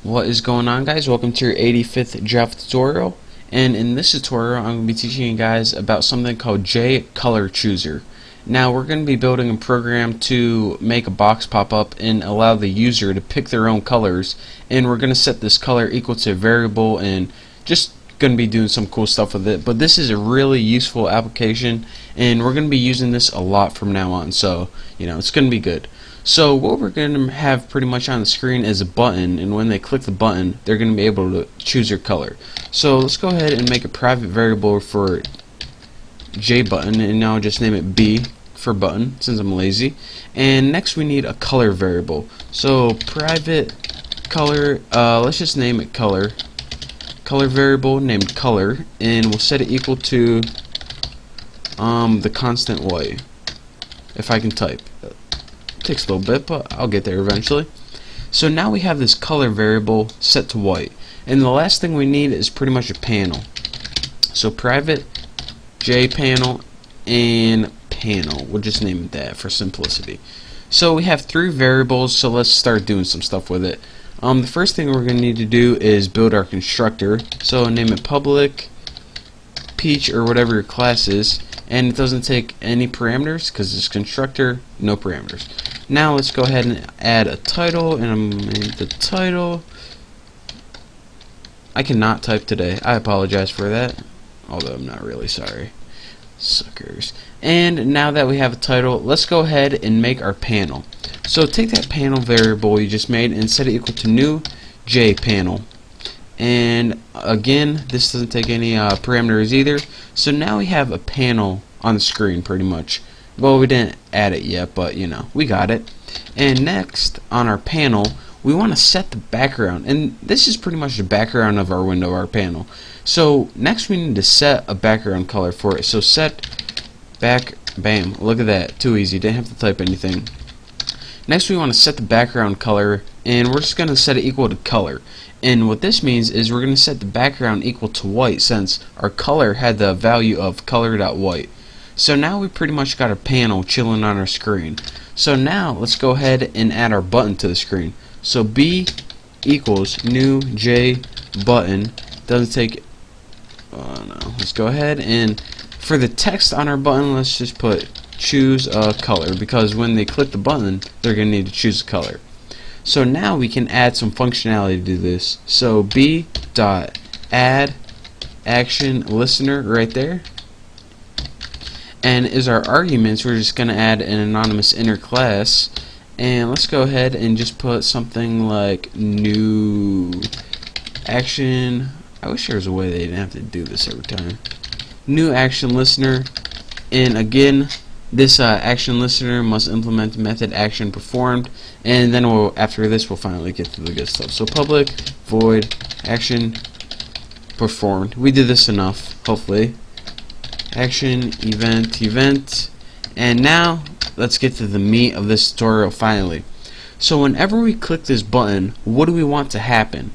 What is going on, guys? Welcome to your 85th Java tutorial, and in this tutorial I'm going to be teaching you guys about something called JColorChooser. Now we're going to be building a program to make a box pop up and allow the user to pick their own colors, and we're going to set this color equal to a variable and just going to be doing some cool stuff with it. But this is a really useful application and we're going to be using this a lot from now on, so it's going to be good. So what we're going to have pretty much on the screen is a button, and when they click the button they're going to be able to choose their color. So let's go ahead and make a private variable for JButton, and now I'll just name it B for button since I'm lazy. And next we need a color variable, so private color, let's just name it color variable named color, and we'll set it equal to the constant white, if I can type. Takes a little bit, but I'll get there eventually. So now we have this color variable set to white, and the last thing we need is pretty much a panel. So private JPanel and panel, we'll just name it that for simplicity. So we have three variables, so let's start doing some stuff with it. The first thing we're going to need to do is build our constructor, so name it public peach or whatever your class is, and it doesn't take any parameters because it's constructor, no parameters. Now let's go ahead and add a title, and I'm going to name the title. I cannot type today, I apologize for that, although I'm not really sorry. Suckers. And now that we have a title, let's go ahead and make our panel. So take that panel variable you just made and set it equal to new JPanel. And again, this doesn't take any parameters either. So now we have a panel on the screen pretty much. Well, we didn't add it yet, but we got it. And next on our panel, we want to set the background, and this is pretty much the background of our window, our panel. So next we need to set a background color for it. So set back, bam, look at that, too easy, didn't have to type anything. Next we want to set the background color, and we're just going to set it equal to color. And what this means is we're going to set the background equal to white, since our color had the value of color.white. So now we pretty much got our panel chilling on our screen. So now let's go ahead and add our button to the screen. So B equals new J button. Doesn't take no. Let's go ahead and for the text on our button, let's just put choose a color, because when they click the button they're gonna need to choose a color. So now we can add some functionality to this. So B dot add action listener right there, and as our arguments we're just gonna add an anonymous inner class. And let's go ahead and just put something like new action. I wish there was a way they didn't have to do this every time. New action listener, and again this action listener must implement the method action performed, and then after this we'll finally get to the good stuff. So public void action performed. We did this enough, hopefully. Action event, and now let's get to the meat of this tutorial finally. So whenever we click this button, what do we want to happen?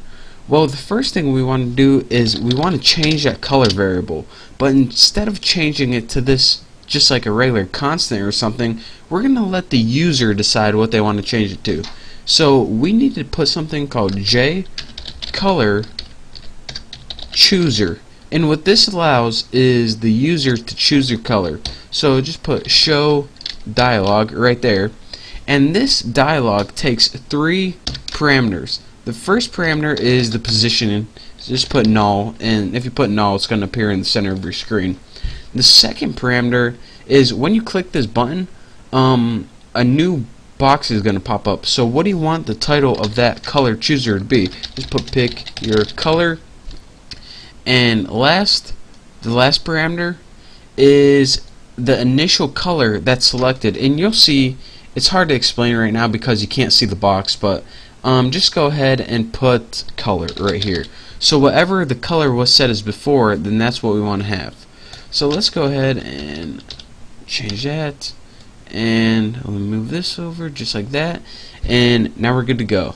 Well, the first thing we want to do is we want to change that color variable, but instead of changing it to this just like a regular constant or something, we're going to let the user decide what they want to change it to. So we need to put something called JColorChooser, and what this allows is the user to choose their color. So just put show dialog right there, and this dialog takes three parameters. The first parameter is the positioning, so just put null, and if you put null it's going to appear in the center of your screen. The second parameter is when you click this button, a new box is going to pop up. So what do you want the title of that color chooser to be? Just put pick your color. And the last parameter is the initial color that's selected, and you'll see it's hard to explain right now because you can't see the box, but just go ahead and put color right here. So whatever the color was set as before, then that's what we want to have. So let's go ahead and change that, and I'll move this over just like that, and now we're good to go.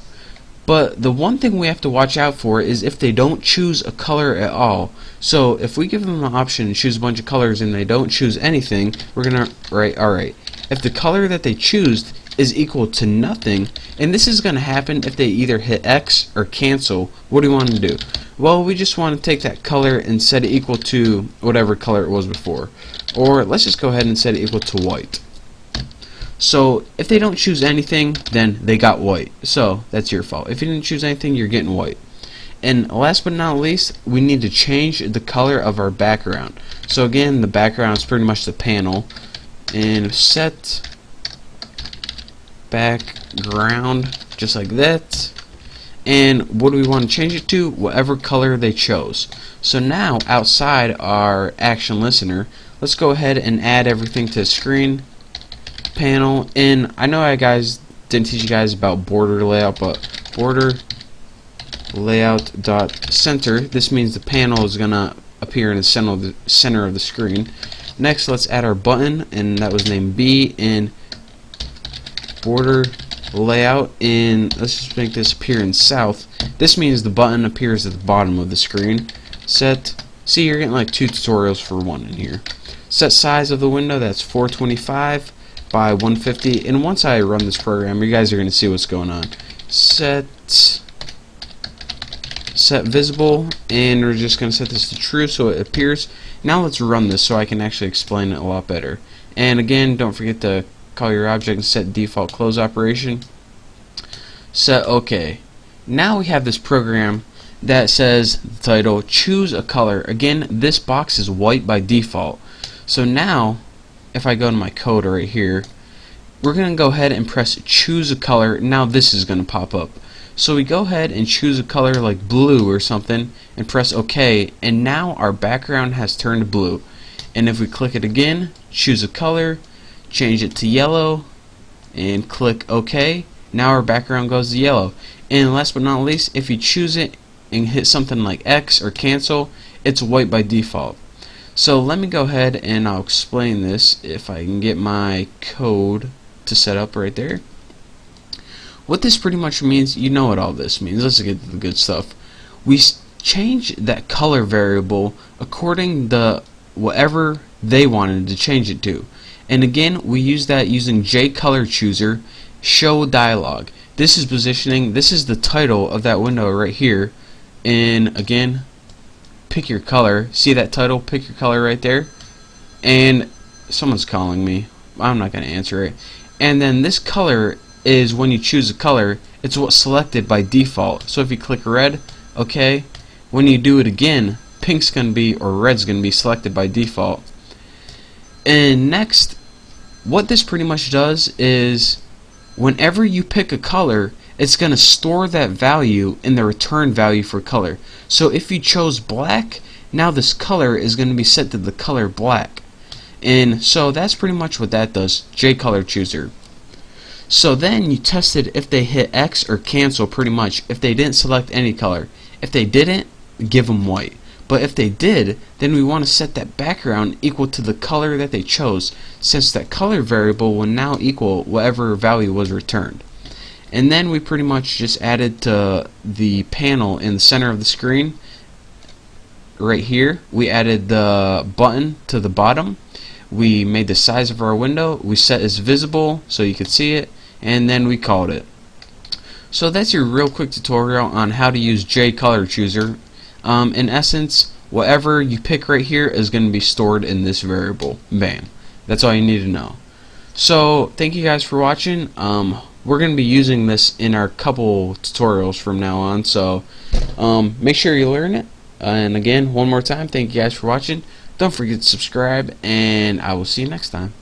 But the one thing we have to watch out for is if they don't choose a color at all. So if we give them the option to choose a bunch of colors and they don't choose anything, we're gonna write alright. If the color that they choose is equal to nothing, and this is going to happen if they either hit X or cancel. What do we want to do? Well, we just want to take that color and set it equal to whatever color it was before, or let's just go ahead and set it equal to white. So if they don't choose anything, then they got white, so that's your fault. If you didn't choose anything, you're getting white. And last but not least, we need to change the color of our background. So again, the background is pretty much the panel, and set background just like that. And what do we want to change it to? Whatever color they chose. So now outside our action listener, let's go ahead and add everything to the screen panel. And I know I guys didn't teach you guys about border layout, but border layout dot center, this means the panel is gonna appear in the center of the screen. Next, let's add our button, and that was named B, in border layout, and let's just make this appear in south. This means the button appears at the bottom of the screen. Set, see, you're getting like 2 tutorials for one in here. Set size of the window, that's 425 by 150, and once I run this program, you guys are gonna see what's going on. Set visible, and we're just going to set this to true so it appears. Now let's run this so I can actually explain it a lot better. And again, don't forget to call your object and set default close operation. Set OK. Now we have this program that says the title, choose a color. Again, this box is white by default. So now if I go to my code right here, we're going to go ahead and press choose a color. Now this is going to pop up. So we go ahead and choose a color like blue or something and press OK, and now our background has turned blue. And if we click it again, choose a color, change it to yellow, and click OK, now our background goes to yellow. And last but not least, if you choose it and hit something like X or cancel, it's white by default. So let me go ahead and I'll explain this if I can get my code to set up right there. What this pretty much means, you know what all this means. Let's get to the good stuff. We change that color variable according to whatever they wanted to change it to. And again, we use that using JColorChooser show dialog. This is positioning, this is the title of that window right here. And again, pick your color. See that title? Pick your color right there. And someone's calling me. I'm not going to answer it. And then this color is when you choose a color, it's what's selected by default. So if you click red, okay, when you do it again, pink's gonna be, or red's gonna be selected by default. And next, what this pretty much does is whenever you pick a color, it's gonna store that value in the return value for color. So if you chose black, now this color is gonna be set to the color black. And so that's pretty much what that does, JColorChooser. So then you tested if they hit X or cancel pretty much if they didn't select any color. If they didn't, give them white. But if they did, then we want to set that background equal to the color that they chose, since that color variable will now equal whatever value was returned. And then we pretty much just added to the panel in the center of the screen right here, we added the button to the bottom. We made the size of our window, we set as visible so you could see it, and then we called it. So that's your real quick tutorial on how to use JColorChooser. In essence, whatever you pick right here is going to be stored in this variable. Bam. That's all you need to know. So thank you guys for watching. We're going to be using this in our couple tutorials from now on, so make sure you learn it. And again, one more time, thank you guys for watching. Don't forget to subscribe, and I will see you next time.